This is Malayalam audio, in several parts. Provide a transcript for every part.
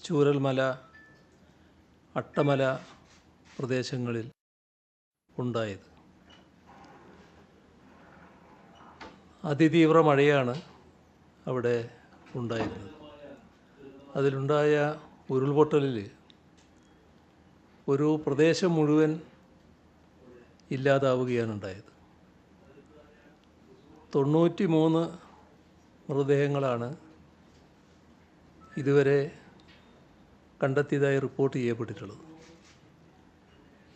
ചൂരൽമല, അട്ടമല പ്രദേശങ്ങളിൽ ഉണ്ടായത്. അതിതീവ്ര മഴയാണ് അവിടെ ഉണ്ടായിരുന്നത്. അതിലുണ്ടായ ഉരുൾപൊട്ടലിൽ ഒരു പ്രദേശം മുഴുവൻ ഇല്ലാതാവുകയാണ് ഉണ്ടായത്. 93 മൃതദേഹങ്ങളാണ് ഇതുവരെ കണ്ടെത്തിയതായി റിപ്പോർട്ട് ചെയ്യപ്പെട്ടിട്ടുള്ളത്.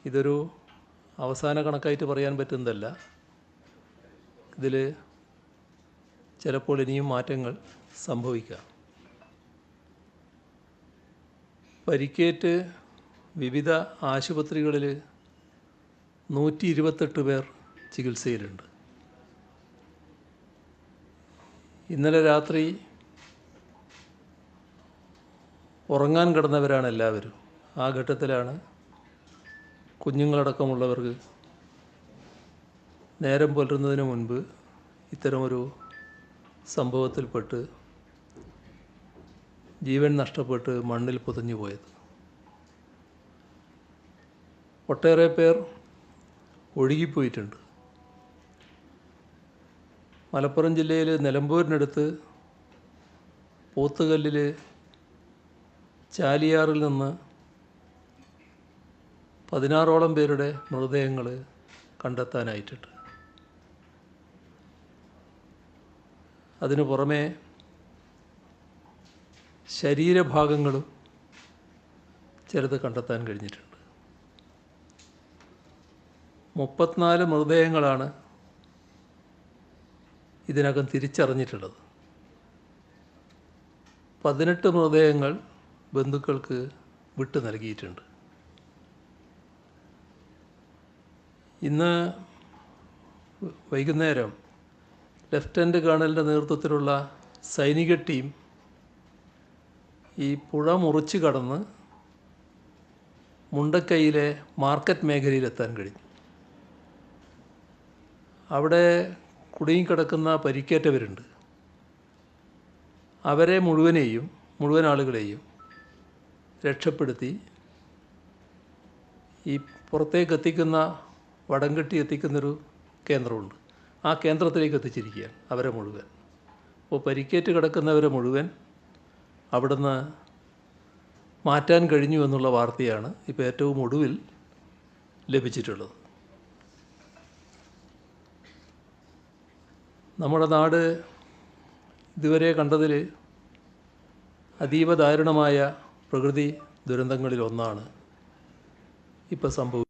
ഇതൊരു അവസാന കണക്കായിട്ട് പറയാൻ പറ്റുന്നതല്ല. ഇതിൽ ചിലപ്പോൾ ഇനിയും മാറ്റങ്ങൾ സംഭവിക്കാം. പരിക്കേറ്റ് വിവിധ ആശുപത്രികളിൽ 128 പേർ ചികിത്സയിലുണ്ട്. ഇന്നലെ രാത്രി ഉറങ്ങാൻ കിടന്നവരാണ് എല്ലാവരും. ആ ഘട്ടത്തിലാണ് കുഞ്ഞുങ്ങളടക്കമുള്ളവർക്ക് നേരം പുലരുന്നതിന് മുൻപ് ഇത്തരമൊരു സംഭവത്തിൽപ്പെട്ട് ജീവൻ നഷ്ടപ്പെട്ട് മണ്ണിൽ പുതഞ്ഞു പോയത്. ഒട്ടേറെ പേർ ഒഴുകിപ്പോയിട്ടുണ്ട്. മലപ്പുറം ജില്ലയിൽ നിലമ്പൂരിനടുത്ത് പോത്തുകല്ലിൽ ചാലിയാറിൽ നിന്ന് 16ഓളം പേരുടെ മൃതദേഹങ്ങൾ കണ്ടെത്താനായിട്ടുണ്ട്. അതിനു പുറമെ ശരീരഭാഗങ്ങളും ചിലത് കണ്ടെത്താൻ കഴിഞ്ഞിട്ടുണ്ട്. 34 മൃതദേഹങ്ങളാണ് ഇതിനകം തിരിച്ചറിഞ്ഞിട്ടുള്ളത്. 18 മൃതദേഹങ്ങൾ ബന്ധുക്കൾക്ക് വിട്ടു നൽകിയിട്ടുണ്ട്. ഇന്ന് വൈകുന്നേരം ലഫ്റ്റനൻ്റ് കേണലിൻ്റെ നേതൃത്വത്തിലുള്ള സൈനിക ടീം ഈ പുഴ മുറിച്ച് കടന്ന് മുണ്ടക്കൈയിലെ മാർക്കറ്റ് മേഖലയിലെത്താൻ കഴിഞ്ഞു. അവിടെ കുടുങ്ങിക്കിടക്കുന്ന പരിക്കേറ്റവരുണ്ട്. അവരെ മുഴുവൻ ആളുകളെയും രക്ഷപ്പെടുത്തി ഈ പുറത്തേക്ക് എത്തിക്കുന്ന വടംകെട്ടി എത്തിക്കുന്നൊരു കേന്ദ്രമുണ്ട്. ആ കേന്ദ്രത്തിലേക്ക് എത്തിച്ചിരിക്കുകയാണ് അവരെ മുഴുവൻ. അപ്പോൾ പരിക്കേറ്റ് കിടക്കുന്നവരെ മുഴുവൻ അവിടുന്ന് മാറ്റാൻ കഴിഞ്ഞു എന്നുള്ള വാർത്തയാണ് ഇപ്പോൾ ഏറ്റവും ഒടുവിൽ ലഭിച്ചിട്ടുള്ളത്. നമ്മുടെ നാട് ഇതുവരെ കണ്ടതിൽ അതീവ ദാരുണമായ പ്രകൃതി ദുരന്തങ്ങളിലൊന്നാണ് ഇപ്പോൾ സംഭവിച്ചത്.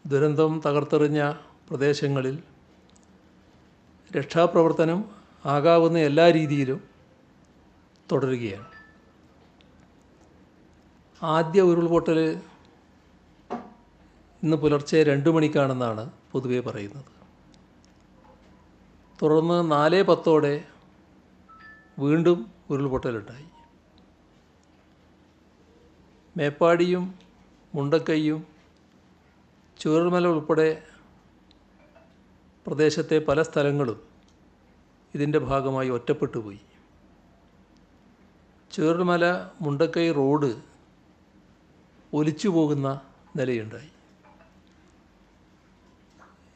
ദുരന്തം തകർത്തെറിഞ്ഞ പ്രദേശങ്ങളിൽ രക്ഷാപ്രവർത്തനം ആകാവുന്ന എല്ലാ രീതിയിലും തുടരുകയാണ്. ആദ്യ ഉരുൾപൊട്ടൽ ഇന്ന് പുലർച്ചെ 2 മണിക്കാണെന്നാണ് പൊതുവെ പറയുന്നത്. തുടർന്ന് 4:10 വീണ്ടും ഉരുൾപൊട്ടലുണ്ടായി. മേപ്പാടിയും മുണ്ടക്കൈയും ചൂരൽമല ഉൾപ്പെടെ പ്രദേശത്തെ പല സ്ഥലങ്ങളും ഇതിൻ്റെ ഭാഗമായി ഒറ്റപ്പെട്ടു പോയി. ചൂരൽമല മുണ്ടക്കൈ റോഡ് ഒലിച്ചു പോകുന്ന നിലയുണ്ടായി.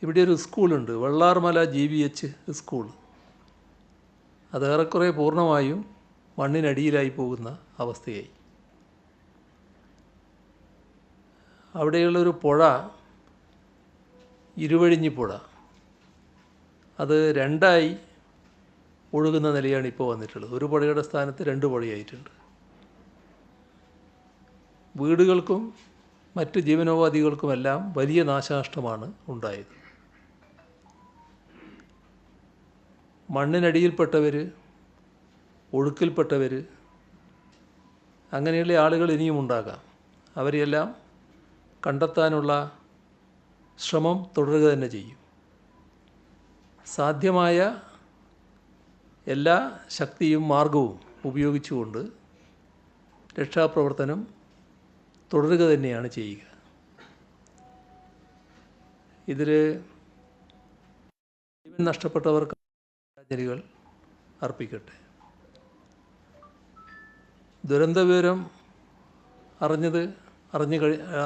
ഇവിടെ ഒരു സ്കൂളുണ്ട്, വെള്ളാർമല GBH സ്കൂൾ. അത് ഏറെക്കുറെ പൂർണ്ണമായും മണ്ണിനടിയിലായി പോകുന്ന അവസ്ഥയായി. അവിടെയുള്ളൊരു പുഴ, ഇരുവഴിഞ്ഞി പുഴ, അത് 2ആയി ഒഴുകുന്ന നിലയാണ് ഇപ്പോൾ വന്നിട്ടുള്ളത്. ഒരു പുഴയുടെ സ്ഥാനത്ത് 2 പുഴയായിട്ടുണ്ട്. വീടുകൾക്കും മറ്റ് ജീവനോപാധികൾക്കുമെല്ലാം വലിയ നാശനഷ്ടമാണ് ഉണ്ടായത്. മണ്ണിനടിയിൽപ്പെട്ടവർ, ഒഴുക്കിൽപ്പെട്ടവർ, അങ്ങനെയുള്ള ആളുകൾ ഇനിയും ഉണ്ടാകാം. അവരെയെല്ലാം കണ്ടെത്താനുള്ള ശ്രമം തുടരുക തന്നെ ചെയ്യും. സാധ്യമായ എല്ലാ ശക്തിയും മാർഗവും ഉപയോഗിച്ചുകൊണ്ട് രക്ഷാപ്രവർത്തനം തുടരുക തന്നെയാണ് ചെയ്യുക. ഇതിൽ ജീവൻ നഷ്ടപ്പെട്ടവർക്ക് ആദരാഞ്ജലികൾ അർപ്പിക്കട്ടെ. ദുരന്ത വിവരം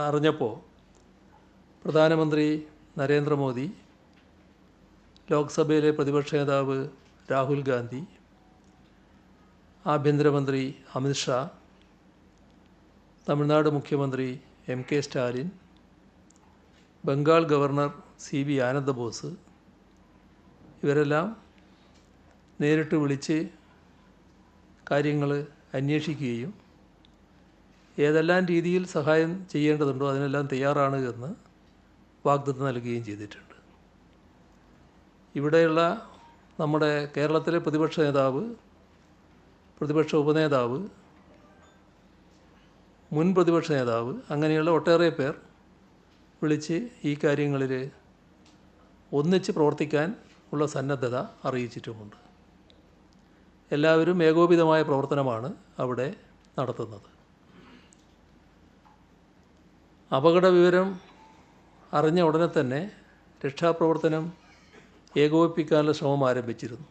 അറിഞ്ഞപ്പോൾ പ്രധാനമന്ത്രി നരേന്ദ്രമോദി, ലോക്സഭയിലെ പ്രതിപക്ഷ നേതാവ് രാഹുൽ ഗാന്ധി, ആഭ്യന്തരമന്ത്രി അമിത്ഷാ, തമിഴ്നാട് മുഖ്യമന്ത്രി MK Stalin, Bengal governor CB Ananda Bose ഇവരെല്ലാം നേരിട്ട് വിളിച്ച് കാര്യങ്ങൾ അന്വേഷിക്കുകയും ഏതെല്ലാം രീതിയിൽ സഹായം ചെയ്യേണ്ടതുണ്ടോ അതിനെല്ലാം തയ്യാറാണ് എന്ന് വാഗ്ദത്തം നൽകുകയും ചെയ്തിട്ടുണ്ട്. ഇവിടെയുള്ള നമ്മുടെ കേരളത്തിലെ പ്രതിപക്ഷ നേതാവ്, പ്രതിപക്ഷ ഉപനേതാവ്, മുൻ പ്രതിപക്ഷ നേതാവ്, അങ്ങനെയുള്ള ഒട്ടേറെ പേർ വിളിച്ച് ഈ കാര്യങ്ങളിൽ ഒന്നിച്ച് പ്രവർത്തിക്കാൻ ഉള്ള സന്നദ്ധത അറിയിച്ചിട്ടുമുണ്ട്. എല്ലാവരും ഏകോപിതമായ പ്രവർത്തനമാണ് അവിടെ നടത്തുന്നത്. അപകട വിവരം അറിഞ്ഞ ഉടനെ തന്നെ രക്ഷാപ്രവർത്തനം ഏകോപിപ്പിക്കാനുള്ള ശ്രമം ആരംഭിച്ചിരുന്നു.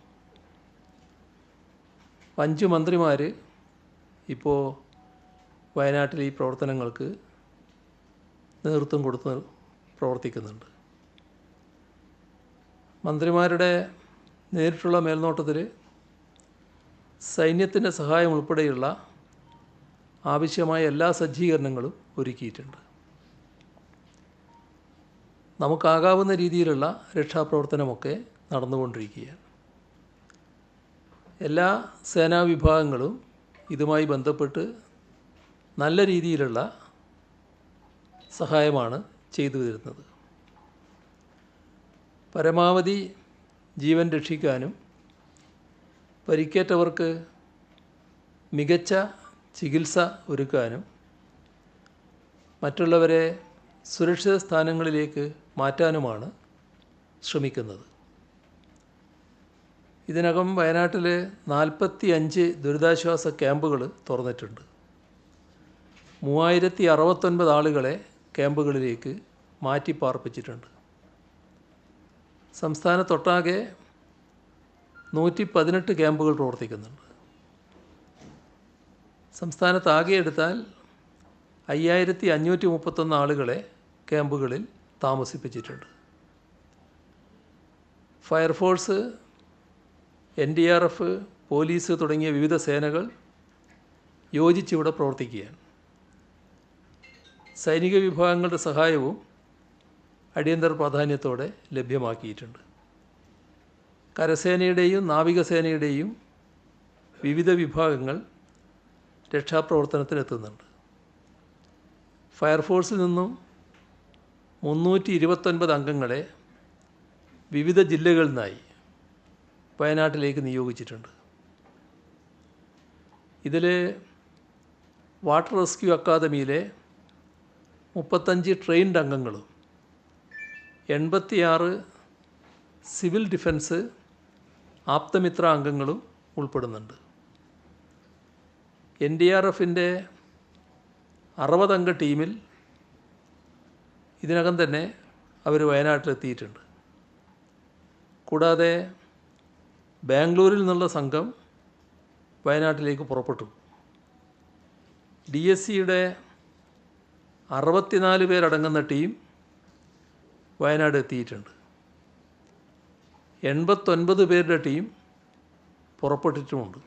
5 മന്ത്രിമാർ ഇപ്പോൾ വയനാട്ടിൽ ഈ പ്രവർത്തനങ്ങൾക്ക് നേതൃത്വം കൊടുത്ത് പ്രവർത്തിക്കുന്നുണ്ട്. മന്ത്രിമാരുടെ നേരിട്ടുള്ള മേൽനോട്ടത്തിൽ സൈന്യത്തിൻ്റെ സഹായം ഉൾപ്പെടെയുള്ള ആവശ്യമായ എല്ലാ സജ്ജീകരണങ്ങളും ഒരുക്കിയിട്ടുണ്ട്. നമുക്കാകാവുന്ന രീതിയിലുള്ള രക്ഷാപ്രവർത്തനമൊക്കെ നടന്നുകൊണ്ടിരിക്കുകയാണ്. എല്ലാ സേനാ വിഭാഗങ്ങളും ഇതുമായി ബന്ധപ്പെട്ട് നല്ല രീതിയിലുള്ള സഹായമാണ് ചെയ്തു വരുന്നത്. പരമാവധി ജീവൻ രക്ഷിക്കാനും പരിക്കേറ്റവർക്ക് മികച്ച ചികിത്സ ഒരുക്കാനും മറ്റുള്ളവരെ സുരക്ഷിത സ്ഥാനങ്ങളിലേക്ക് മാറ്റാനുമാണ് ശ്രമിക്കുന്നത്. ഇതിനകം വയനാട്ടിൽ 45 ദുരിതാശ്വാസ ക്യാമ്പുകൾ തുറന്നിട്ടുണ്ട്. 3069 ആളുകളെ ക്യാമ്പുകളിലേക്ക് മാറ്റി പാർപ്പിച്ചിട്ടുണ്ട്. സംസ്ഥാനത്തൊട്ടാകെ 118 ക്യാമ്പുകൾ പ്രവർത്തിക്കുന്നുണ്ട്. സംസ്ഥാനത്താകെ എടുത്താൽ 5531 ആളുകളെ ക്യാമ്പുകളിൽ താമസിപ്പിച്ചിട്ടുണ്ട്. ഫയർഫോഴ്സ്, NDRF, പോലീസ് തുടങ്ങിയ വിവിധ സേനകൾ യോജിച്ചിവിടെ പ്രവർത്തിക്കുകയാണ്. സൈനിക വിഭാഗങ്ങളുടെ സഹായവും അടിയന്തര പ്രാധാന്യത്തോടെ ലഭ്യമാക്കിയിട്ടുണ്ട്. കരസേനയുടെയും നാവികസേനയുടെയും വിവിധ വിഭാഗങ്ങൾ രക്ഷാപ്രവർത്തനത്തിനെത്തുന്നുണ്ട്. ഫയർഫോഴ്സിൽ നിന്നും 329 അംഗങ്ങളെ വിവിധ ജില്ലകളിൽ നിന്നായി വയനാട്ടിലേക്ക് നിയോഗിച്ചിട്ടുണ്ട്. ഇതിൽ വാട്ടർ റെസ്ക്യൂ അക്കാദമിയിലെ 35 ട്രെയിൻഡ് അംഗങ്ങളും 86 സിവിൽ ഡിഫൻസ് ആപ്തമിത്ര അംഗങ്ങളും ഉൾപ്പെടുന്നുണ്ട്. NDRFൻ്റെ 60 അംഗ ടീമിൽ ഇതിനകം തന്നെ അവർ വയനാട്ടിലെത്തിയിട്ടുണ്ട്. കൂടാതെ ബാംഗ്ലൂരിൽ നിന്നുള്ള സംഘം വയനാട്ടിലേക്ക് പുറപ്പെട്ടു. DSCയുടെ 64 പേരടങ്ങുന്ന ടീം വയനാട് എത്തിയിട്ടുണ്ട്. 89 പേരുടെ ടീം പുറപ്പെട്ടിട്ടുമുണ്ട്.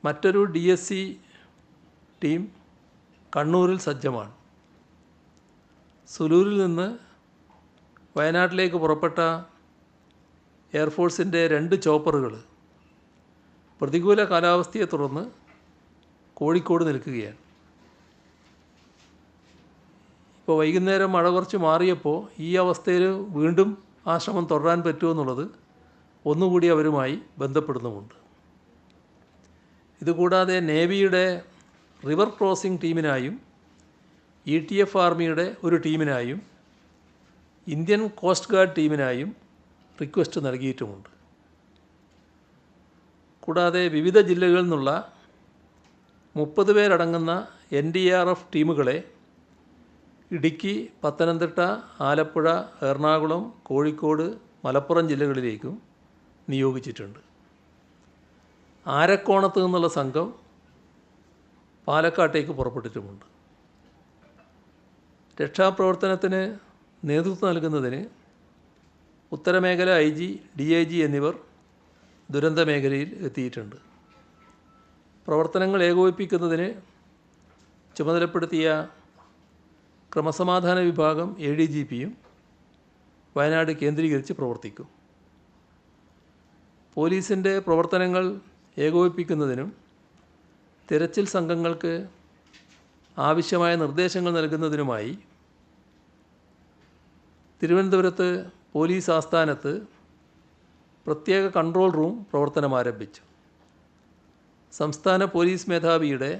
മറ്റൊരു DSC ടീം കണ്ണൂരിൽ സജ്ജമാണ്. സുലൂരിൽ നിന്ന് വയനാട്ടിലേക്ക് പുറപ്പെട്ട എയർഫോഴ്സിൻ്റെ 2 ചോപ്പറുകൾ പ്രതികൂല കാലാവസ്ഥയെ തുടർന്ന് കോഴിക്കോട് നിൽക്കുകയാണ്. ഇപ്പോൾ വൈകുന്നേരം മഴ കുറച്ച് മാറിയപ്പോൾ ഈ അവസ്ഥയിൽ വീണ്ടും ആ ശ്രമം തുടരാൻ പറ്റുമെന്നുള്ളത് ഒന്നുകൂടി അവരുമായി ബന്ധപ്പെടുന്നുമുണ്ട്. ഇതുകൂടാതെ നേവിയുടെ റിവർ ക്രോസിംഗ് ടീമിനായും ETF ആർമിയുടെ ഒരു ടീമിനായും ഇന്ത്യൻ കോസ്റ്റ് ഗാർഡ് ടീമിനായും റിക്വസ്റ്റ് നൽകിയിട്ടുമുണ്ട്. കൂടാതെ വിവിധ ജില്ലകളിൽ നിന്നുള്ള 30 പേരടങ്ങുന്ന NDRF ടീമുകളെ ഇടുക്കി, പത്തനംതിട്ട, ആലപ്പുഴ, എറണാകുളം, കോഴിക്കോട്, മലപ്പുറം ജില്ലകളിലേക്കും നിയോഗിച്ചിട്ടുണ്ട്. ആരക്കോണത്ത് നിന്നുള്ള സംഘം പാലക്കാട്ടേക്ക് പുറപ്പെട്ടിട്ടുമുണ്ട്. രക്ഷാപ്രവർത്തനത്തിന് നേതൃത്വം നൽകുന്നതിന് ഉത്തരമേഖല IG, DIG എന്നിവർ ദുരന്ത മേഖലയിൽ എത്തിയിട്ടുണ്ട്. പ്രവർത്തനങ്ങൾ ഏകോപിപ്പിക്കുന്നതിന് ചുമതലപ്പെടുത്തിയ ക്രമസമാധാന വിഭാഗം ADGPയും വയനാട് കേന്ദ്രീകരിച്ച് പ്രവർത്തിക്കും. പോലീസിൻ്റെ പ്രവർത്തനങ്ങൾ ഏകോപിപ്പിക്കുന്നതിനും തിരച്ചിൽ സംഘങ്ങൾക്ക് ആവശ്യമായ നിർദ്ദേശങ്ങൾ നൽകുന്നതിനുമായി തിരുവനന്തപുരത്ത് പോലീസ് ആസ്ഥാനത്ത് പ്രത്യേക കൺട്രോൾ റൂം പ്രവർത്തനം ആരംഭിച്ചു. സംസ്ഥാന പോലീസ് മേധാവിയുടെ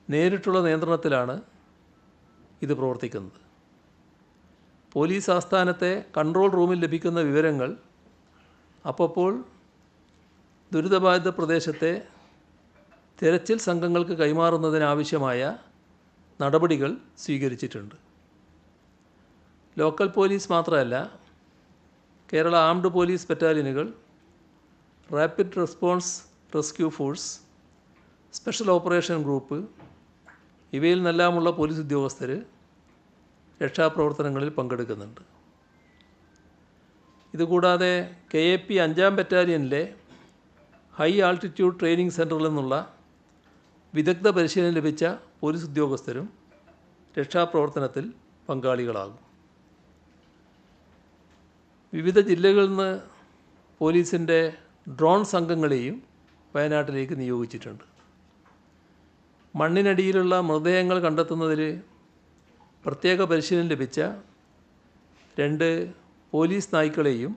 നേരിട്ടുള്ള നിയന്ത്രണത്തിലാണ് ഇത് പ്രവർത്തിക്കുന്നത്. പോലീസ് ആസ്ഥാനത്തെ കൺട്രോൾ റൂമിൽ ലഭിക്കുന്ന വിവരങ്ങൾ അപ്പോൾ ദുരിതബാധിത പ്രദേശത്തെ തിരച്ചിൽ സംഘങ്ങൾക്ക് കൈമാറുന്നതിനാവശ്യമായ നടപടികൾ സ്വീകരിച്ചിട്ടുണ്ട്. ലോക്കൽ പോലീസ് മാത്രമല്ല, കേരള ആംഡ് പോലീസ് ബറ്റാലിയനുകൾ, rapid response rescue force, special operation group ഇവയിൽ നിന്നെല്ലാമുള്ള പോലീസ് ഉദ്യോഗസ്ഥർ രക്ഷാപ്രവർത്തനങ്ങളിൽ പങ്കെടുക്കുന്നുണ്ട്. ഇതുകൂടാതെ KAP 5ാം ബറ്റാലിയനിലെ ഹൈ ആൾട്ടിറ്റ്യൂഡ് ട്രെയിനിങ് സെൻറ്ററിൽ നിന്നുള്ള വിദഗ്ധ പരിശീലനം ലഭിച്ച പോലീസ് ഉദ്യോഗസ്ഥരും രക്ഷാപ്രവർത്തനത്തിൽ പങ്കാളികളാകും. വിവിധ ജില്ലകളിൽ നിന്ന് പോലീസിൻ്റെ ഡ്രോൺ സംഘങ്ങളെയും വയനാട്ടിലേക്ക് നിയോഗിച്ചിട്ടുണ്ട്. മണ്ണിനടിയിലുള്ള മൃതദേഹങ്ങൾ കണ്ടെത്തുന്നതിൽ പ്രത്യേക പരിശീലനം ലഭിച്ച 2 പോലീസ് നായ്ക്കളെയും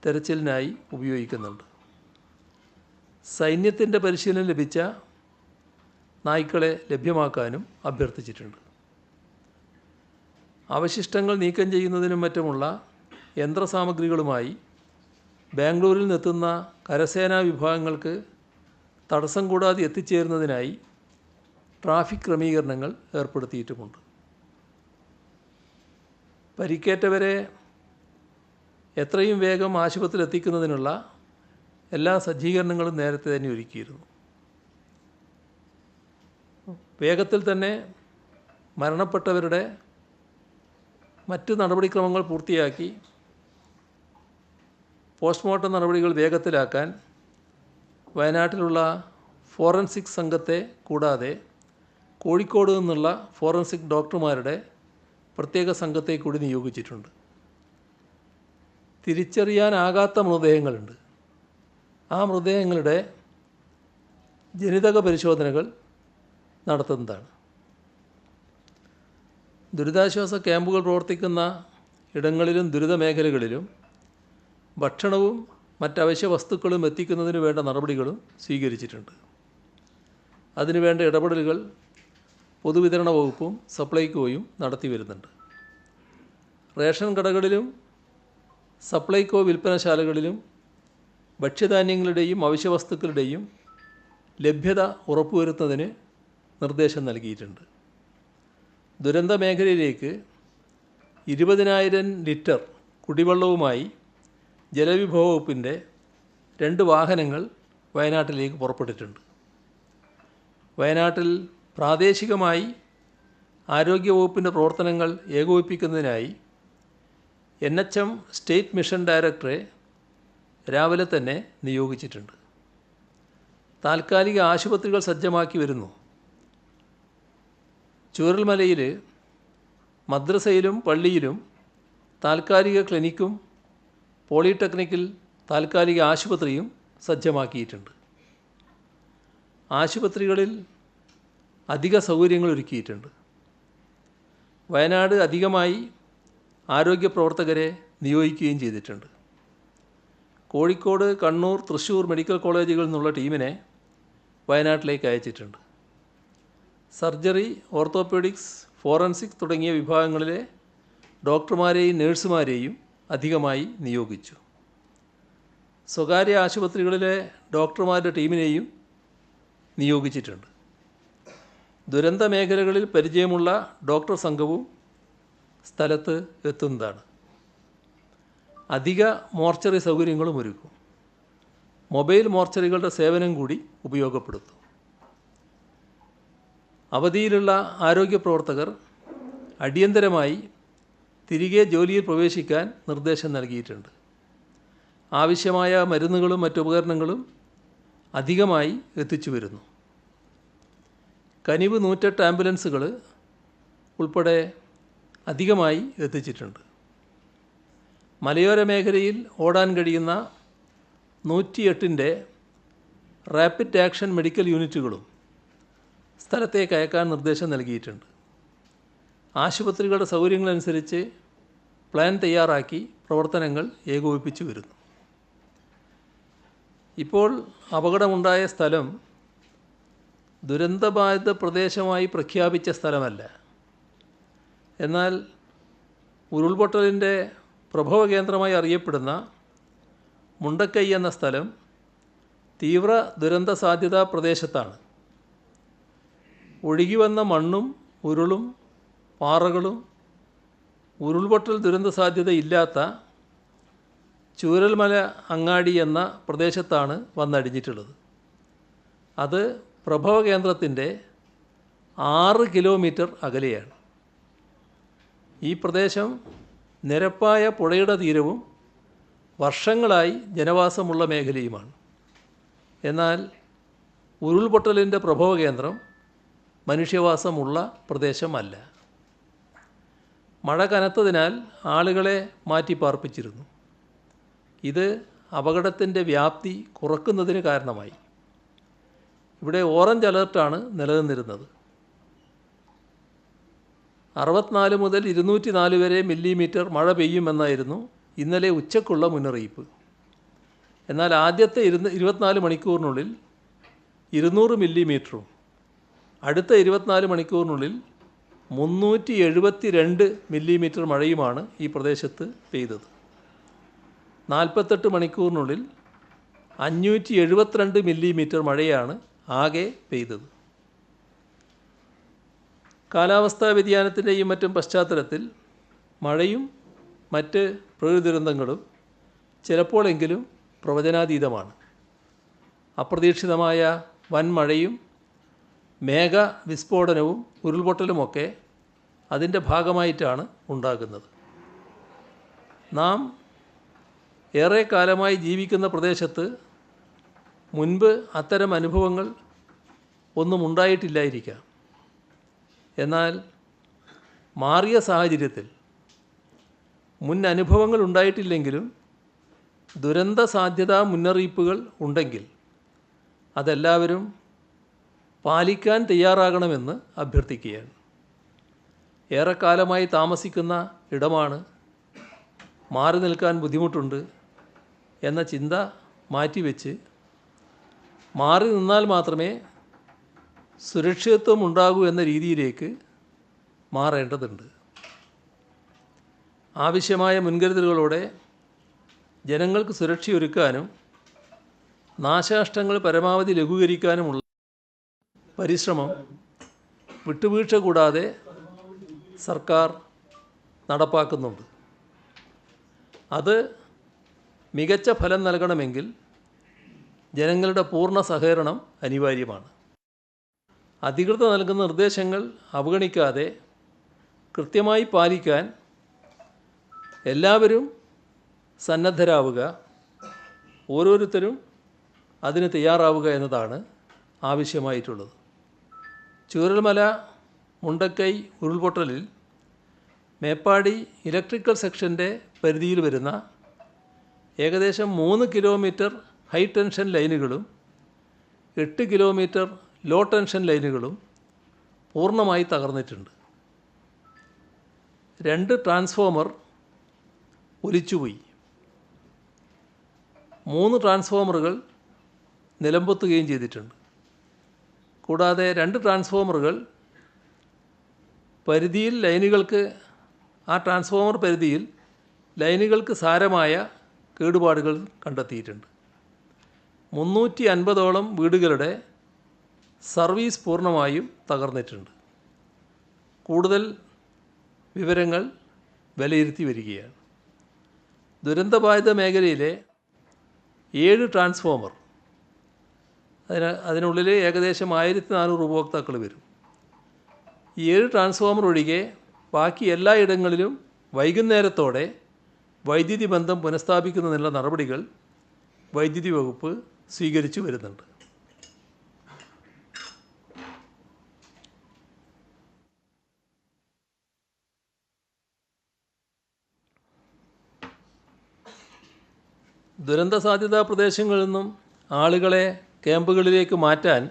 തെരച്ചിലിനായി ഉപയോഗിക്കുന്നുണ്ട്. സൈന്യത്തിൻ്റെ പരിശീലനം ലഭിച്ച നായ്ക്കളെ ലഭ്യമാക്കാനും അഭ്യർത്ഥിച്ചിട്ടുണ്ട്. അവശിഷ്ടങ്ങൾ നീക്കം ചെയ്യുന്നതിനും മറ്റുമുള്ള യന്ത്രസാമഗ്രികളുമായി ബാംഗ്ലൂരിൽ നിന്നെത്തുന്ന കരസേനാ വിഭാഗങ്ങൾക്ക് തടസ്സം കൂടാതെ എത്തിച്ചേരുന്നതിനായി ട്രാഫിക് ക്രമീകരണങ്ങൾ ഏർപ്പെടുത്തിയിട്ടുമുണ്ട്. പരിക്കേറ്റവരെ എത്രയും വേഗം ആശുപത്രിയിൽ എത്തിക്കുന്നതിനുള്ള എല്ലാ സജ്ജീകരണങ്ങളും നേരത്തെ തന്നെ ഒരുക്കിയിരുന്നു. വേഗത്തിൽ തന്നെ മരണപ്പെട്ടവരുടെ മറ്റ് നടപടിക്രമങ്ങൾ പൂർത്തിയാക്കി പോസ്റ്റ്മോർട്ടം നടപടികൾ വേഗത്തിലാക്കാൻ വയനാട്ടിലുള്ള ഫോറൻസിക് സംഘത്തെ കൂടാതെ കോഴിക്കോട് നിന്നുള്ള ഫോറൻസിക് ഡോക്ടർമാരുടെ പ്രത്യേക സംഘത്തെ കൂടി നിയോഗിച്ചിട്ടുണ്ട്. തിരിച്ചറിയാനാകാത്ത മൃതദേഹങ്ങളുണ്ട്. ആ മൃതദേഹങ്ങളുടെ ജനിതക പരിശോധനകൾ നടത്തുന്നതാണ്. ദുരിതാശ്വാസ ക്യാമ്പുകൾ പ്രവർത്തിക്കുന്ന ഇടങ്ങളിലും ദുരിത മേഖലകളിലും ഭക്ഷണവും മറ്റവശ്യ വസ്തുക്കളും എത്തിക്കുന്നതിന് വേണ്ട നടപടികളും സ്വീകരിച്ചിട്ടുണ്ട്. അതിനുവേണ്ട ഇടപെടലുകൾ പൊതുവിതരണ വകുപ്പും സപ്ലൈകോയും നടത്തി വരുന്നുണ്ട്. റേഷൻ കടകളിലും സപ്ലൈകോ വിൽപ്പനശാലകളിലും ഭക്ഷ്യധാന്യങ്ങളുടെയും അവശ്യവസ്തുക്കളുടെയും ലഭ്യത ഉറപ്പുവരുത്തുന്നതിന് നിർദ്ദേശം നൽകിയിട്ടുണ്ട്. ദുരന്ത മേഖലയിലേക്ക് 20,000 ലിറ്റർ കുടിവെള്ളവുമായി ജലവിഭവ വകുപ്പിൻ്റെ 2 വാഹനങ്ങൾ വയനാട്ടിലേക്ക് പുറപ്പെട്ടിട്ടുണ്ട്. വയനാട്ടിൽ പ്രാദേശികമായി ആരോഗ്യവകുപ്പിൻ്റെ പ്രവർത്തനങ്ങൾ ഏകോപിപ്പിക്കുന്നതിനായി NHM സ്റ്റേറ്റ് മിഷൻ ഡയറക്ടറെ രാവിലെ തന്നെ നിയോഗിച്ചിട്ടുണ്ട്. താൽക്കാലിക ആശുപത്രികൾ സജ്ജമാക്കി വരുന്നു. ചൂരൽമലയിൽ മദ്രസയിലും പള്ളിയിലും താൽക്കാലിക ക്ലിനിക്കും പോളിടെക്നിക്കിൽ താൽക്കാലിക ആശുപത്രിയും സജ്ജമാക്കിയിട്ടുണ്ട്. ആശുപത്രികളിൽ അധിക സൗകര്യങ്ങൾ ഒരുക്കിയിട്ടുണ്ട്. വയനാട് അധികമായി ആരോഗ്യ പ്രവർത്തകരെ നിയോഗിക്കുകയും ചെയ്തിട്ടുണ്ട്. കോഴിക്കോട്, കണ്ണൂർ, തൃശ്ശൂർ മെഡിക്കൽ കോളേജുകളിൽ നിന്നുള്ള ടീമിനെ വയനാട്ടിലേക്ക് അയച്ചിട്ടുണ്ട്. സർജറി, ഓർത്തോപീഡിക്സ്, ഫോറൻസിക് തുടങ്ങിയ വിഭാഗങ്ങളിലെ ഡോക്ടർമാരെയും നഴ്സുമാരെയും അധികമായി നിയോഗിച്ചു. സ്വകാര്യ ആശുപത്രികളിലെ ഡോക്ടർമാരുടെ ടീമിനെയും നിയോഗിച്ചിട്ടുണ്ട്. ദുരന്ത മേഖലകളിൽ പരിചയമുള്ള ഡോക്ടർ സംഘവും സ്ഥലത്ത് എത്തുന്നതാണ്. അധിക മോർച്ചറി സൗകര്യങ്ങളും ഒരുക്കും. മൊബൈൽ മോർച്ചറികളുടെ സേവനം കൂടി ഉപയോഗപ്പെടുത്തും. അവധിയിലുള്ള ആരോഗ്യ പ്രവർത്തകർ അടിയന്തരമായി തിരികെ ജോലിയിൽ പ്രവേശിക്കാൻ നിർദ്ദേശം നൽകിയിട്ടുണ്ട്. ആവശ്യമായ മരുന്നുകളും മറ്റുപകരണങ്ങളും അധികമായി എത്തിച്ചു വരുന്നു. കനിവ് 108 ആംബുലൻസുകൾ ഉൾപ്പെടെ അധികമായി എത്തിച്ചിട്ടുണ്ട്. മലയോര മേഖലയിൽ ഓടാൻ കഴിയുന്ന 108ൻ്റെ റാപ്പിഡ് ആക്ഷൻ മെഡിക്കൽ യൂണിറ്റുകളും സ്ഥലത്തേക്ക് അയക്കാൻ നിർദ്ദേശം നൽകിയിട്ടുണ്ട്. ആശുപത്രികളുടെ സൗകര്യങ്ങളനുസരിച്ച് പ്ലാൻ തയ്യാറാക്കി പ്രവർത്തനങ്ങൾ ഏകോപിപ്പിച്ചു വരുന്നു. ഇപ്പോൾ അപകടമുണ്ടായ സ്ഥലം ദുരന്തബാധിത പ്രദേശമായി പ്രഖ്യാപിച്ച സ്ഥലമല്ല. എന്നാൽ ഉരുൾപൊട്ടലിൻ്റെ പ്രഭവ കേന്ദ്രമായി അറിയപ്പെടുന്ന മുണ്ടക്കൈ എന്ന സ്ഥലം തീവ്ര ദുരന്ത സാധ്യതാ പ്രദേശത്താണ്. ഒഴുകിവന്ന മണ്ണും ഉരുളും പാറകളും ഉരുൾപൊട്ടൽ ദുരന്ത സാധ്യതയില്ലാത്ത ചൂരൽമല അങ്ങാടി എന്ന പ്രദേശത്താണ് വന്നടിഞ്ഞിട്ടുള്ളത്. അത് പ്രഭവ കേന്ദ്രത്തിൻ്റെ 6 കിലോമീറ്റർ അകലെയാണ്. ഈ പ്രദേശം നിരപ്പായ പുഴയുടെ തീരവും വർഷങ്ങളായി ജനവാസമുള്ള മേഖലയുമാണ്. എന്നാൽ ഉരുൾപൊട്ടലിൻ്റെ പ്രഭവ കേന്ദ്രം മനുഷ്യവാസമുള്ള പ്രദേശമല്ല. മഴ കനത്തതിനാൽ ആളുകളെ മാറ്റിപ്പാർപ്പിച്ചിരുന്നു. ഇത് അപകടത്തിൻ്റെ വ്യാപ്തി കുറക്കുന്നതിന് കാരണമായി. ഇവിടെ ഓറഞ്ച് അലർട്ടാണ് നിലനിന്നിരുന്നത്. 64 മുതൽ 204 വരെ മില്ലിമീറ്റർ മഴ പെയ്യുമെന്നായിരുന്നു ഇന്നലെ ഉച്ചയ്ക്കുള്ള മുന്നറിയിപ്പ്. എന്നാൽ ആദ്യത്തെ 24 മണിക്കൂറിനുള്ളിൽ 200 മില്ലിമീറ്ററും അടുത്ത 24 മണിക്കൂറിനുള്ളിൽ 372 മില്ലിമീറ്റർ മഴയുമാണ് ഈ പ്രദേശത്ത് പെയ്തത്. 48 മണിക്കൂറിനുള്ളിൽ 572 മില്ലിമീറ്റർ മഴയാണ് ആകെ പെയ്തത്. കാലാവസ്ഥാ വ്യതിയാനത്തിൻ്റെയും മറ്റും പശ്ചാത്തലത്തിൽ മഴയും മറ്റ് പ്രകൃതി ദുരന്തങ്ങളും ചിലപ്പോഴെങ്കിലും പ്രവചനാതീതമാണ്. അപ്രതീക്ഷിതമായ വൻ മഴയും മേഘ വിസ്ഫോടനവും ഉരുൾപൊട്ടലുമൊക്കെ അതിൻ്റെ ഭാഗമായിട്ടാണ് ഉണ്ടാകുന്നത്. നാം ഏറെ കാലമായി ജീവിക്കുന്ന പ്രദേശത്ത് മുൻപ് അത്തരം അനുഭവങ്ങൾ ഒന്നും ഉണ്ടായിട്ടില്ലായിരിക്കാം. എന്നാൽ മാറിയ സാഹചര്യത്തിൽ മുൻ അനുഭവങ്ങൾ ഉണ്ടായിട്ടില്ലെങ്കിലും ദുരന്ത സാധ്യതാ മുന്നറിയിപ്പുകൾ ഉണ്ടെങ്കിൽ അതെല്ലാവരും പാലിക്കാൻ തയ്യാറാകണമെന്ന് അഭ്യർത്ഥിക്കുകയാണ്. ഏറെക്കാലമായി താമസിക്കുന്ന ഇടമാണ്, മാറി നിൽക്കാൻ ബുദ്ധിമുട്ടുണ്ട് എന്ന ചിന്ത മാറ്റിവെച്ച് മാറി നിന്നാൽ മാത്രമേ സുരക്ഷിതത്വം ഉണ്ടാകൂ എന്ന രീതിയിലേക്ക് മാറേണ്ടതുണ്ട്. ആവശ്യമായ മുൻകരുതലുകളോടെ ജനങ്ങൾക്ക് സുരക്ഷയൊരുക്കാനും നാശനഷ്ടങ്ങൾ പരമാവധി ലഘൂകരിക്കാനുമുള്ള പരിശ്രമം വിട്ടുവീഴ്ച കൂടാതെ സർക്കാർ നടപ്പാക്കുന്നുണ്ട്. അത് മികച്ച ഫലം നൽകണമെങ്കിൽ ജനങ്ങളുടെ പൂർണ്ണ സഹകരണം അനിവാര്യമാണ്. അധികൃതർ നൽകുന്ന നിർദ്ദേശങ്ങൾ അവഗണിക്കാതെ കൃത്യമായി പാലിക്കാൻ എല്ലാവരും സന്നദ്ധരാവുക, ഓരോരുത്തരും അതിന് തയ്യാറാവുക എന്നതാണ് ആവശ്യമായിട്ടുള്ളത്. ചൂരൽമല മുണ്ടക്കൈ ഉരുൾപൊട്ടലിൽ മേപ്പാടി ഇലക്ട്രിക്കൽ സെക്ഷൻ്റെ പരിധിയിൽ വരുന്ന ഏകദേശം 3 കിലോമീറ്റർ ഹൈ ടെൻഷൻ ലൈനുകളും 8 കിലോമീറ്റർ ലോ ടെൻഷൻ ലൈനുകളും പൂർണ്ണമായി തകർന്നിട്ടുണ്ട്. 2 ട്രാൻസ്ഫോമർ ഒലിച്ചുപോയി. 3 ട്രാൻസ്ഫോമറുകൾ നിലംപൊത്തുകയും ചെയ്തിട്ടുണ്ട്. കൂടാതെ 2 ട്രാൻസ്ഫോമറുകൾ പരിധിയിൽ ലൈനുകൾക്ക് ട്രാൻസ്ഫോമർ പരിധിയിൽ ലൈനുകൾക്ക് സാരമായ കേടുപാടുകൾ കണ്ടെത്തിയിട്ടുണ്ട്. 350ഓളം വീടുകളുടെ സർവീസ് പൂർണ്ണമായും തകർന്നിട്ടുണ്ട്. കൂടുതൽ വിവരങ്ങൾ വിലയിരുത്തി വരികയാണ്. ദുരന്തബാധിത മേഖലയിലെ 7 ട്രാൻസ്ഫോമർ, അതിനുള്ളിൽ ഏകദേശം 1400 ഉപഭോക്താക്കൾ വരും. ഈ 7 ട്രാൻസ്ഫോമർ ഒഴികെ ബാക്കി എല്ലായിടങ്ങളിലും വൈകുന്നേരത്തോടെ വൈദ്യുതി ബന്ധം പുനഃസ്ഥാപിക്കുന്നതിനുള്ള നടപടികൾ വൈദ്യുതി വകുപ്പ് സ്വീകരിച്ചു വരുന്നുണ്ട്. ദുരന്ത സാധ്യതാ പ്രദേശങ്ങളിൽ നിന്നും ആളുകളെ ക്യാമ്പുകളിലേക്ക് മാറ്റാൻ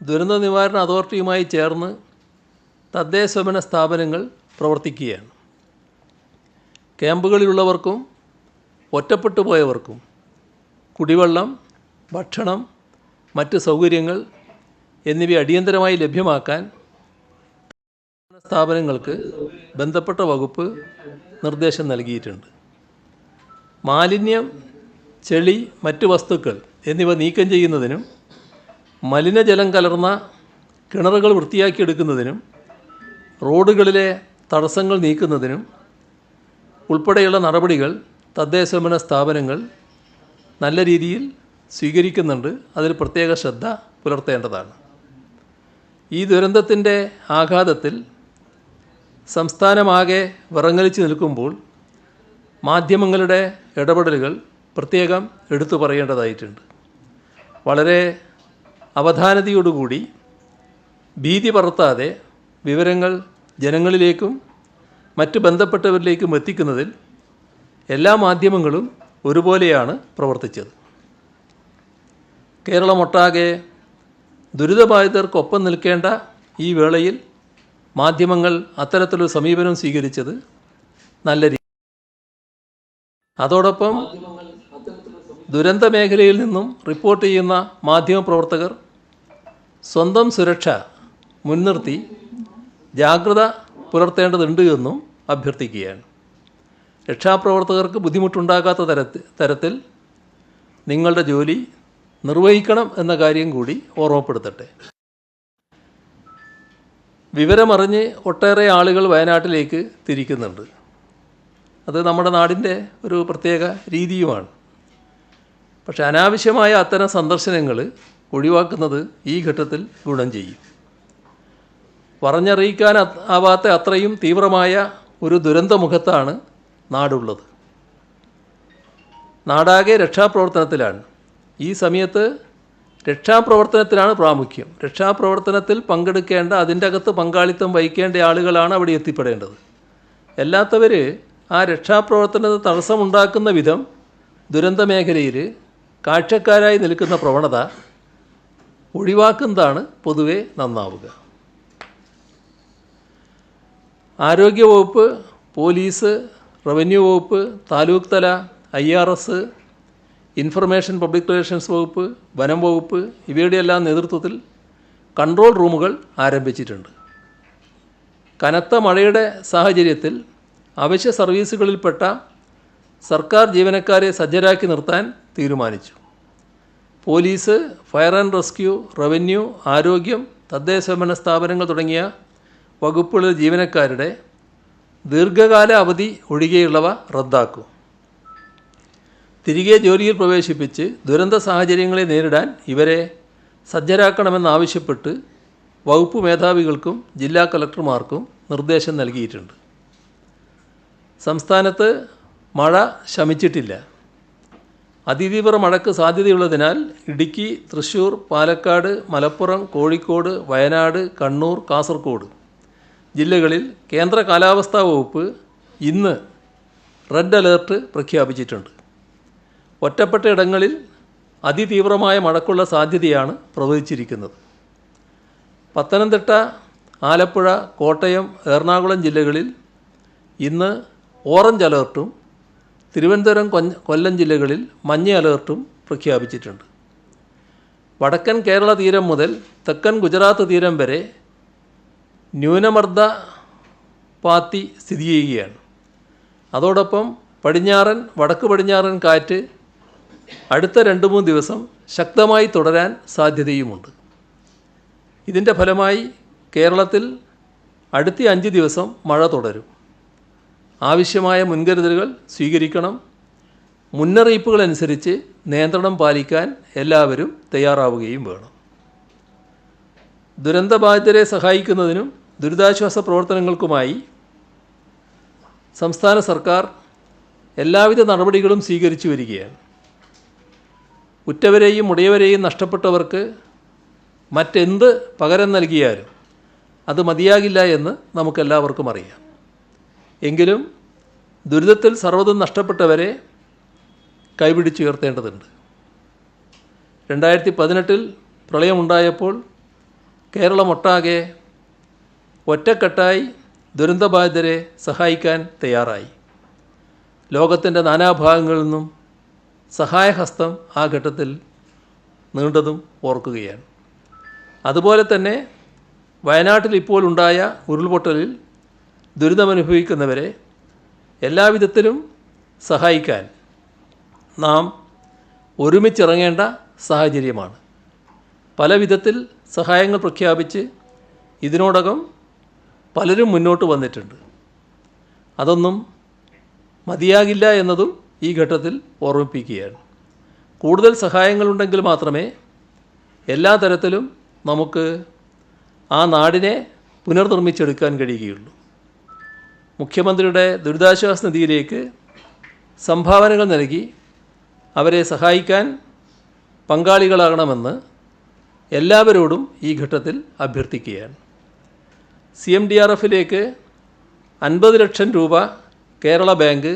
ദുരന്ത നിവാരണ അതോറിറ്റിയുമായി ചേർന്ന് തദ്ദേശഭരണ സ്ഥാപനങ്ങൾ പ്രവർത്തിക്കുകയാണ്. ക്യാമ്പുകളിലുള്ളവർക്കും ഒറ്റപ്പെട്ടു പോയവർക്കും കുടിവെള്ളം, ഭക്ഷണം, മറ്റ് സൗകര്യങ്ങൾ എന്നിവ അടിയന്തരമായി ലഭ്യമാക്കാൻ സ്ഥാപനങ്ങൾക്ക് ബന്ധപ്പെട്ട വകുപ്പ് നിർദ്ദേശം നൽകിയിട്ടുണ്ട്. മാലിന്യം, ചെളി, മറ്റ് വസ്തുക്കൾ എന്നിവ നീക്കം ചെയ്യുന്നതിനും മലിനജലം കലർന്ന കിണറുകൾ വൃത്തിയാക്കിയെടുക്കുന്നതിനും റോഡുകളിലെ തടസ്സങ്ങൾ നീക്കുന്നതിനും ഉൾപ്പെടെയുള്ള നടപടികൾ തദ്ദേശഭരണ സ്ഥാപനങ്ങൾ നല്ല രീതിയിൽ സ്വീകരിക്കുന്നുണ്ട്. അതിൽ പ്രത്യേക ശ്രദ്ധ പുലർത്തേണ്ടതാണ്. ഈ ദുരന്തത്തിൻ്റെ ആഘാതത്തിൽ സംസ്ഥാനമാകെ വിറങ്ങലിച്ച് നിൽക്കുമ്പോൾ മാധ്യമങ്ങളുടെ ഇടപെടലുകൾ പ്രത്യേകം എടുത്തു പറയേണ്ടതായിട്ടുണ്ട്. വളരെ അവധാനതയോടുകൂടി ഭീതി പടർത്താതെ വിവരങ്ങൾ ജനങ്ങളിലേക്കും മറ്റ് ബന്ധപ്പെട്ടവരിലേക്കും എത്തിക്കുന്നതിൽ എല്ലാ മാധ്യമങ്ങളും ഒരുപോലെയാണ് പ്രവർത്തിച്ചത്. കേരളമൊട്ടാകെ ദുരിതബാധിതർക്കൊപ്പം നിൽക്കേണ്ട ഈ വേളയിൽ മാധ്യമങ്ങൾ അത്തരത്തിലൊരു സമീപനം സ്വീകരിച്ചത് നല്ല രീതി. അതോടൊപ്പം ദുരന്ത മേഖലയിൽ നിന്നും റിപ്പോർട്ട് ചെയ്യുന്ന മാധ്യമപ്രവർത്തകർ സ്വന്തം സുരക്ഷ മുൻനിർത്തി ജാഗ്രത പുലർത്തേണ്ടതുണ്ട് എന്നും അഭ്യർത്ഥിക്കുകയാണ്. രക്ഷാപ്രവർത്തകർക്ക് ബുദ്ധിമുട്ടുണ്ടാകാത്ത തരത്തിൽ നിങ്ങളുടെ ജോലി നിർവഹിക്കണം എന്ന കാര്യം കൂടി ഓർമ്മപ്പെടുത്തട്ടെ. വിവരമറിഞ്ഞ് ഒട്ടേറെ ആളുകൾ വയനാട്ടിലേക്ക് തിരിക്കുന്നുണ്ട്. അത് നമ്മുടെ നാടിൻ്റെ ഒരു പ്രത്യേക രീതിയുമാണ്. പക്ഷെ അനാവശ്യമായ അത്തരം സന്ദർശനങ്ങൾ ഒഴിവാക്കുന്നത് ഈ ഘട്ടത്തിൽ ഗുണം ചെയ്യും. പറഞ്ഞറിയിക്കാൻ ആവാത്ത അത്രയും തീവ്രമായ ഒരു ദുരന്തമുഖത്താണ് നാടുള്ളത്. നാടാകെ രക്ഷാപ്രവർത്തനത്തിലാണ്. ഈ സമയത്ത് രക്ഷാപ്രവർത്തനത്തിനാണ് പ്രാമുഖ്യം. രക്ഷാപ്രവർത്തനത്തിൽ പങ്കെടുക്കേണ്ട, അതിൻ്റെ അകത്ത് പങ്കാളിത്തം വഹിക്കേണ്ട ആളുകളാണ് അവിടെ എത്തിപ്പെടേണ്ടത്. അല്ലാത്തവർ ആ രക്ഷാപ്രവർത്തനത്തിന് തടസ്സമുണ്ടാക്കുന്ന വിധം ദുരന്ത മേഖലയിൽ കാഴ്ചക്കാരായി നിൽക്കുന്ന പ്രവണത ഒഴിവാക്കുന്നതാണ് പൊതുവെ നന്നാവുക. ആരോഗ്യവകുപ്പ്, പോലീസ്, റവന്യൂ വകുപ്പ്, താലൂക്ക് തല, IRS, ഇൻഫർമേഷൻ പബ്ലിക് റിലേഷൻസ് വകുപ്പ്, വനം വകുപ്പ് ഇവയുടെയെല്ലാം നേതൃത്വത്തിൽ കൺട്രോൾ റൂമുകൾ ആരംഭിച്ചിട്ടുണ്ട്. കനത്ത മഴയുടെ സാഹചര്യത്തിൽ അവശ്യ സർവീസുകളിൽപ്പെട്ട സർക്കാർ ജീവനക്കാരെ സജ്ജരാക്കി നിർത്താൻ തീരുമാനിച്ചു. Police, fire and rescue, revenue, ആരോഗ്യം, തദ്ദേശഭരണ സ്ഥാപനങ്ങൾ തുടങ്ങിയ വകുപ്പുകളിലെ ജീവനക്കാരുടെ ദീർഘകാല അവധി ഒഴികെയുള്ളവ റദ്ദാക്കും. തിരികെ ജോലിയിൽ പ്രവേശിപ്പിച്ച് ദുരന്ത സാഹചര്യങ്ങളെ നേരിടാൻ ഇവരെ സജ്ജരാക്കണമെന്നാവശ്യപ്പെട്ട് വകുപ്പ് മേധാവികൾക്കും ജില്ലാ കളക്ടർമാർക്കും നിർദ്ദേശം നൽകിയിട്ടുണ്ട്. സംസ്ഥാനത്ത് മഴ ശമിച്ചിട്ടില്ല. അതിതീവ്ര മഴയ്ക്ക് സാധ്യതയുള്ളതിനാൽ ഇടുക്കി, തൃശ്ശൂർ, പാലക്കാട്, മലപ്പുറം, കോഴിക്കോട്, വയനാട്, കണ്ണൂർ, കാസർഗോഡ് ജില്ലകളിൽ കേന്ദ്ര കാലാവസ്ഥാ വകുപ്പ് ഇന്ന് റെഡ് അലേർട്ട് പ്രഖ്യാപിച്ചിട്ടുണ്ട്. ഒറ്റപ്പെട്ട ഇടങ്ങളിൽ അതിതീവ്രമായ മഴയ്ക്കുള്ള സാധ്യതയാണ് പ്രവചിച്ചിരിക്കുന്നത്. പത്തനംതിട്ട, ആലപ്പുഴ, കോട്ടയം, എറണാകുളം ജില്ലകളിൽ ഇന്ന് ഓറഞ്ച് അലേർട്ടും തിരുവനന്തപുരം, കൊല്ലം ജില്ലകളിൽ മഞ്ഞ അലേർട്ടും പ്രഖ്യാപിച്ചിട്ടുണ്ട്. വടക്കൻ കേരള തീരം മുതൽ തെക്കൻ ഗുജറാത്ത് തീരം വരെ ന്യൂനമർദ്ദ പാത്തി സ്ഥിതി ചെയ്യുകയാണ്. അതോടൊപ്പം പടിഞ്ഞാറൻ, വടക്ക് പടിഞ്ഞാറൻ കാറ്റ് അടുത്ത 2-3 ദിവസം ശക്തമായി തുടരാൻ സാധ്യതയുമുണ്ട്. ഇതിൻ്റെ ഫലമായി കേരളത്തിൽ അടുത്ത 5 ദിവസം മഴ തുടരും. ആവശ്യമായ മുൻകരുതലുകൾ സ്വീകരിക്കണം. മുന്നറിയിപ്പുകളനുസരിച്ച് നിയന്ത്രണം പാലിക്കാൻ എല്ലാവരും തയ്യാറാവുകയും വേണം. ദുരന്തബാധിതരെ സഹായിക്കുന്നതിനും ദുരിതാശ്വാസ പ്രവർത്തനങ്ങൾക്കുമായി സംസ്ഥാന സർക്കാർ എല്ലാവിധ നടപടികളും സ്വീകരിച്ചു വരികയാണ്. ഉറ്റവരെയും ഉടയവരെയും നഷ്ടപ്പെട്ടവർക്ക് മറ്റെന്ത് പകരം നൽകിയാലും അത് മതിയാകില്ല എന്ന് നമുക്കെല്ലാവർക്കും അറിയാം. എങ്കിലും ദുരിതത്തിൽ സർവ്വതും നഷ്ടപ്പെട്ടവരെ കൈപിടിച്ചുയർത്തേണ്ടതുണ്ട്. 2018 പ്രളയമുണ്ടായപ്പോൾ കേരളമൊട്ടാകെ ഒറ്റക്കെട്ടായി ദുരന്തബാധിതരെ സഹായിക്കാൻ തയ്യാറായി. ലോകത്തിൻ്റെ നാനാഭാഗങ്ങളിൽ നിന്നും സഹായഹസ്തം ആ ഘട്ടത്തിൽ നീണ്ടതും ഓർക്കുകയാണ്. അതുപോലെ തന്നെ വയനാട്ടിൽ ഇപ്പോൾ ഉണ്ടായ ഉരുൾപൊട്ടലിൽ ദുരിതമനുഭവിക്കുന്നവരെ എല്ലാവിധത്തിലും സഹായിക്കാൻ നാം ഒരുമിച്ചിറങ്ങേണ്ട സാഹചര്യമാണ്. പല വിധത്തിൽ സഹായങ്ങൾ പ്രഖ്യാപിച്ച് ഇതിനോടകം പലരും മുന്നോട്ട് വന്നിട്ടുണ്ട്. അതൊന്നും മതിയാകില്ല എന്നതും ഈ ഘട്ടത്തിൽ ഓർമ്മിപ്പിക്കുകയാണ്. കൂടുതൽ സഹായങ്ങളുണ്ടെങ്കിൽ മാത്രമേ എല്ലാ തരത്തിലും നമുക്ക് ആ നാടിനെ പുനർനിർമ്മിച്ചെടുക്കാൻ കഴിയുകയുള്ളൂ. മുഖ്യമന്ത്രിയുടെ ദുരിതാശ്വാസ നിധിയിലേക്ക് സംഭാവനകൾ നൽകി അവരെ സഹായിക്കാൻ പങ്കാളികളാകണമെന്ന് എല്ലാവരോടും ഈ ഘട്ടത്തിൽ അഭ്യർത്ഥിക്കുകയാണ്. CMDRFിലേക്ക് 50 ലക്ഷം രൂപ കേരള ബാങ്ക്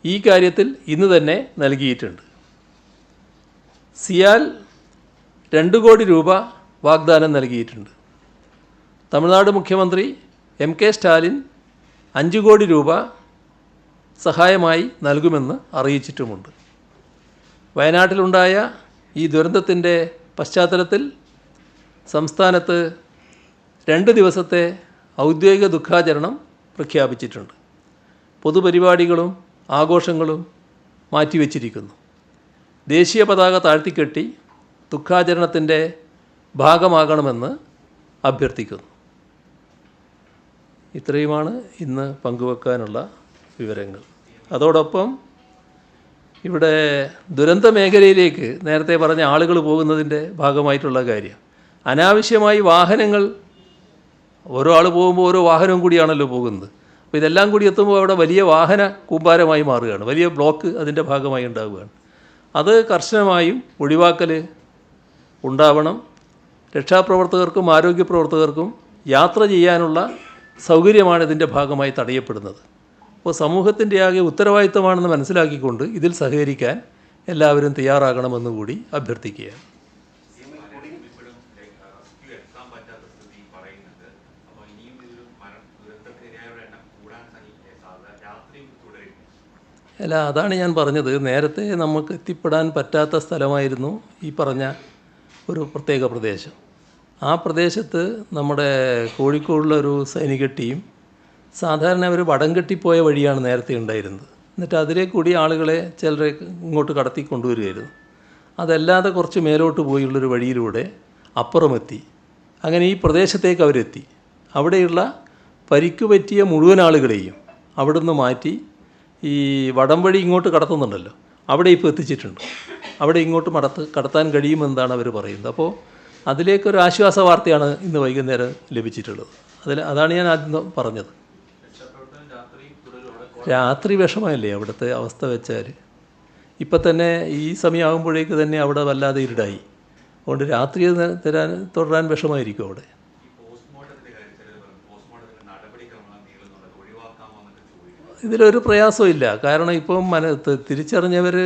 ഈ കാര്യത്തിൽ ഇന്ന് തന്നെ നൽകിയിട്ടുണ്ട്. സിയാൽ 2 കോടി രൂപ വാഗ്ദാനം നൽകിയിട്ടുണ്ട്. തമിഴ്നാട് മുഖ്യമന്ത്രി MK സ്റ്റാലിൻ 5 കോടി രൂപ സഹായമായി നൽകുമെന്ന് അറിയിച്ചിട്ടുമുണ്ട്. വയനാട്ടിലുണ്ടായ ഈ ദുരന്തത്തിൻ്റെ പശ്ചാത്തലത്തിൽ സംസ്ഥാനത്ത് 2 ദിവസത്തെ ഔദ്യോഗിക ദുഃഖാചരണം പ്രഖ്യാപിച്ചിട്ടുണ്ട്. പൊതുപരിപാടികളും ആഘോഷങ്ങളും മാറ്റിവെച്ചിരിക്കുന്നു. ദേശീയ പതാക താഴ്ത്തിക്കെട്ടി ദുഃഖാചരണത്തിൻ്റെ ഭാഗമാകണമെന്ന് അഭ്യർത്ഥിക്കുന്നു. ഇത്രയുമാണ് ഇന്ന് പങ്കുവെക്കാനുള്ള വിവരങ്ങൾ. അതോടൊപ്പം ഇവിടെ ദുരന്ത മേഖലയിലേക്ക് നേരത്തെ പറഞ്ഞ ആളുകൾ പോകുന്നതിൻ്റെ ഭാഗമായിട്ടുള്ള കാര്യം, അനാവശ്യമായി വാഹനങ്ങൾ ഓരോ ആൾ പോകുമ്പോൾ ഓരോ വാഹനവും കൂടിയാണല്ലോ പോകുന്നത്. അപ്പോൾ ഇതെല്ലാം കൂടി എത്തുമ്പോൾ അവിടെ വലിയ വാഹന കൂമ്പാരമായി മാറുകയാണ്, വലിയ ബ്ലോക്ക് അതിൻ്റെ ഭാഗമായി ഉണ്ടാവുകയാണ്. അത് കർശനമായും ഒഴിവാക്കൽ ഉണ്ടാവണം. രക്ഷാപ്രവർത്തകർക്കും ആരോഗ്യ പ്രവർത്തകർക്കും യാത്ര ചെയ്യാനുള്ള സൗകര്യമാണ് ഇതിൻ്റെ ഭാഗമായി തടയപ്പെടുന്നത്. അപ്പോൾ സമൂഹത്തിൻ്റെ ആകെ ഉത്തരവാദിത്തമാണെന്ന് മനസ്സിലാക്കിക്കൊണ്ട് ഇതിൽ സഹകരിക്കാൻ എല്ലാവരും തയ്യാറാകണമെന്ന് കൂടി അഭ്യർത്ഥിക്കുകയാണ്. അല്ല, അതാണ് ഞാൻ പറഞ്ഞത്. നേരത്തെ നമുക്ക് എത്തിപ്പെടാൻ പറ്റാത്ത സ്ഥലമായിരുന്നു ഈ പറഞ്ഞ ഒരു പ്രത്യേക പ്രദേശം. ആ പ്രദേശത്ത് നമ്മുടെ കോഴിക്കോടുള്ളൊരു സൈനിക ടീം സാധാരണ അവർ വടം കെട്ടിപ്പോയ വഴിയാണ് നേരത്തെ ഉണ്ടായിരുന്നത്. എന്നിട്ട് അതിലെ കൂടി ആളുകളെ ചിലരെ ഇങ്ങോട്ട് കടത്തി കൊണ്ടുവരികയായിരുന്നു. അതല്ലാതെ കുറച്ച് മേലോട്ട് പോയുള്ളൊരു വഴിയിലൂടെ അപ്പുറമെത്തി. അങ്ങനെ ഈ പ്രദേശത്തേക്ക് അവരെത്തി. അവിടെയുള്ള പരിക്ക് പറ്റിയ മുഴുവൻ ആളുകളെയും അവിടെ നിന്ന് മാറ്റി ഈ വടം വഴി ഇങ്ങോട്ട് കടത്തുന്നുണ്ടല്ലോ, അവിടെ ഇപ്പോൾ എത്തിച്ചിട്ടുണ്ട്. അവിടെ ഇങ്ങോട്ട് കടത്താൻ കഴിയുമെന്നാണ് അവർ പറയുന്നത്. അപ്പോൾ അതിലേക്കൊരു ആശ്വാസ വാർത്തയാണ് ഇന്ന് വൈകുന്നേരം ലഭിച്ചിട്ടുള്ളത്. അതാണ് ഞാൻ ആദ്യം പറഞ്ഞത്. രാത്രി വിഷമമല്ലേ അവിടുത്തെ അവസ്ഥ വെച്ചാൽ. ഇപ്പം തന്നെ ഈ സമയമാകുമ്പോഴേക്ക് തന്നെ അവിടെ വല്ലാതെ ഇരുടായി. അതുകൊണ്ട് രാത്രി തുടരാൻ വിഷമമായിരിക്കും അവിടെ. ഇതിലൊരു പ്രയാസവും ഇല്ല. കാരണം ഇപ്പം തിരിച്ചറിഞ്ഞവർ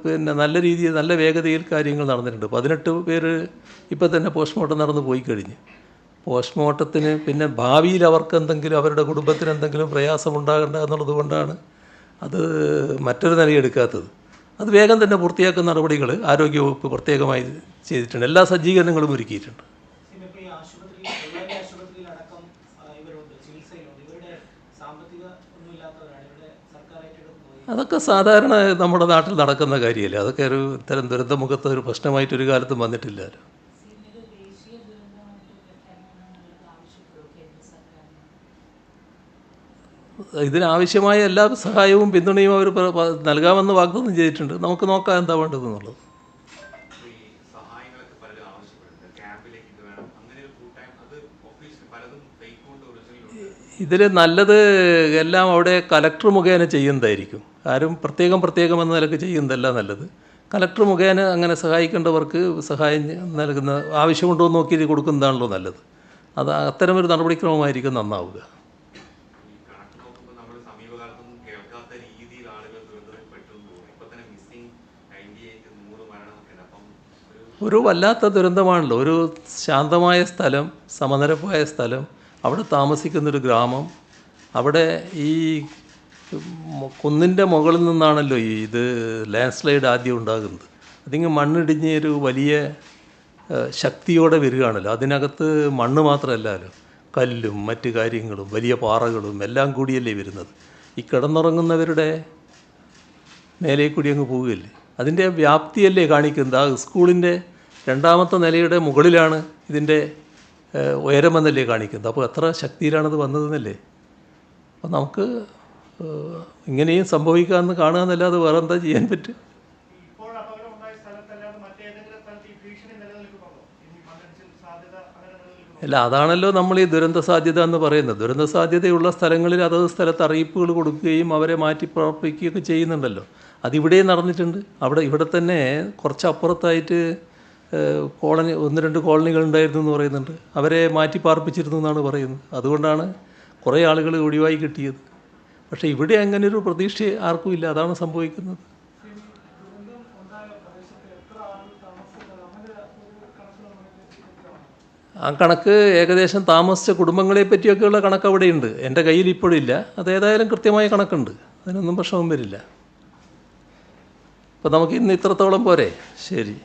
പിന്നെ നല്ല രീതിയിൽ നല്ല വേഗതയിൽ കാര്യങ്ങൾ നടന്നിട്ടുണ്ട്. 18 പേര് ഇപ്പം തന്നെ പോസ്റ്റ്മോർട്ടം നടന്ന് പോയി കഴിഞ്ഞു. പോസ്റ്റ്മോർട്ടത്തിന് പിന്നെ ഭാവിയിൽ അവർക്ക് എന്തെങ്കിലും അവരുടെ കുടുംബത്തിന് എന്തെങ്കിലും പ്രയാസമുണ്ടാകേണ്ട എന്നുള്ളത് കൊണ്ടാണ് അത് മറ്റൊരു നിലയെടുക്കാത്തത്. അത് വേഗം തന്നെ പൂർത്തിയാക്കുന്ന നടപടികൾ ആരോഗ്യവകുപ്പ് പ്രത്യേകമായി ചെയ്തിട്ടുണ്ട്. എല്ലാ സജ്ജീകരണങ്ങളും ഒരുക്കിയിട്ടുണ്ട്. അതൊക്കെ സാധാരണ നമ്മുടെ നാട്ടിൽ നടക്കുന്ന കാര്യമല്ലേ. അതൊക്കെ ഒരു ഇത്തരം ദുരന്തമുഖത്ത് ഒരു പ്രശ്നമായിട്ടൊരു കാലത്തും വന്നിട്ടില്ലല്ലോ. ഇതിനാവശ്യമായ എല്ലാ സഹായവും പിന്തുണയും അവർ നൽകാമെന്ന് വാഗ്ദാനം ചെയ്തിട്ടുണ്ട്. നമുക്ക് നോക്കാം എന്താ വേണ്ടതെന്നുള്ളത്. ഇതിൽ നല്ലത് എല്ലാം അവിടെ കലക്ടർ മുഖേന ചെയ്യുന്നതായിരിക്കും. ആരും പ്രത്യേകം എന്ന നിലക്ക് ചെയ്യുന്നതല്ല നല്ലത്. കലക്ടർ മുഖേന അങ്ങനെ സഹായിക്കേണ്ടവർക്ക് സഹായം നൽകുന്ന ആവശ്യമുണ്ടോ എന്ന് നോക്കി കൊടുക്കുന്നതാണല്ലോ നല്ലത്. അത് അത്തരമൊരു നടപടിക്രമമായിരിക്കും നന്നാവുക. ഒരു വല്ലാത്ത ദുരന്തമാണല്ലോ. ഒരു ശാന്തമായ സ്ഥലം, സമനിരപ്പായ സ്ഥലം, അവിടെ താമസിക്കുന്നൊരു ഗ്രാമം, അവിടെ ഈ കുന്നിൻ്റെ മുകളിൽ നിന്നാണല്ലോ ഇത് ലാൻഡ് സ്ലൈഡ് ആദ്യം ഉണ്ടാകുന്നത്. അതിങ്ങ് മണ്ണിടിഞ്ഞ് ഒരു വലിയ ശക്തിയോടെ വരികയാണല്ലോ. അതിനകത്ത് മണ്ണ് മാത്രമല്ലല്ലോ, കല്ലും മറ്റു കാര്യങ്ങളും വലിയ പാറകളും എല്ലാം കൂടിയല്ലേ വരുന്നത്. ഈ കിടന്നുറങ്ങുന്നവരുടെ മേലെ കൂടി അങ്ങ് പോവുകയല്ലേ. അതിൻ്റെ വ്യാപ്തിയല്ലേ കാണിക്കുന്നത്. ആ സ്കൂളിൻ്റെ 2ാമത്തെ നിലയുടെ മുകളിലാണ് ഇതിൻ്റെ ഉയരമെന്നല്ലേ കാണിക്കുന്നത്. അപ്പോൾ എത്ര ശക്തിയിലാണത് വന്നതെന്നല്ലേ. അപ്പോൾ നമുക്ക് ഇങ്ങനെയും സംഭവിക്കാമെന്ന് കാണുക എന്നല്ലാതെ വേറെ എന്താ ചെയ്യാൻ പറ്റും. അല്ല, അതാണല്ലോ നമ്മൾ ഈ ദുരന്ത സാധ്യത എന്ന് പറയുന്നത്. ദുരന്ത സാധ്യതയുള്ള സ്ഥലങ്ങളിൽ അതത് സ്ഥലത്ത് അറിയിപ്പുകൾ കൊടുക്കുകയും അവരെ മാറ്റിപ്പാർപ്പിക്കുകയൊക്കെ ചെയ്യുന്നുണ്ടല്ലോ. അതിവിടെയും നടന്നിട്ടുണ്ട്. ഇവിടെ തന്നെ കുറച്ചപ്പുറത്തായിട്ട് കോളനി 1-2 കോളനികൾ ഉണ്ടായിരുന്നു എന്ന് പറയുന്നുണ്ട്. അവരെ മാറ്റിപ്പാർപ്പിച്ചിരുന്നു എന്നാണ് പറയുന്നത്. അതുകൊണ്ടാണ് കുറേ ആളുകൾ ഒഴിവായി കിട്ടിയത്. പക്ഷേ ഇവിടെ അങ്ങനൊരു പ്രതീക്ഷ ആർക്കും ഇല്ല. അതാണ് സംഭവിക്കുന്നത്. ആ കണക്ക് ഏകദേശം താമസിച്ച കുടുംബങ്ങളെ പറ്റിയൊക്കെയുള്ള കണക്ക് അവിടെയുണ്ട്. എൻ്റെ കയ്യിൽ ഇപ്പോഴില്ല. അതേതായാലും കൃത്യമായ കണക്കുണ്ട്. അതിനൊന്നും പ്രശ്നവും വരില്ല. അപ്പോൾ നമുക്ക് ഇന്ന് ഇത്രത്തോളം പോരെ. ശരി.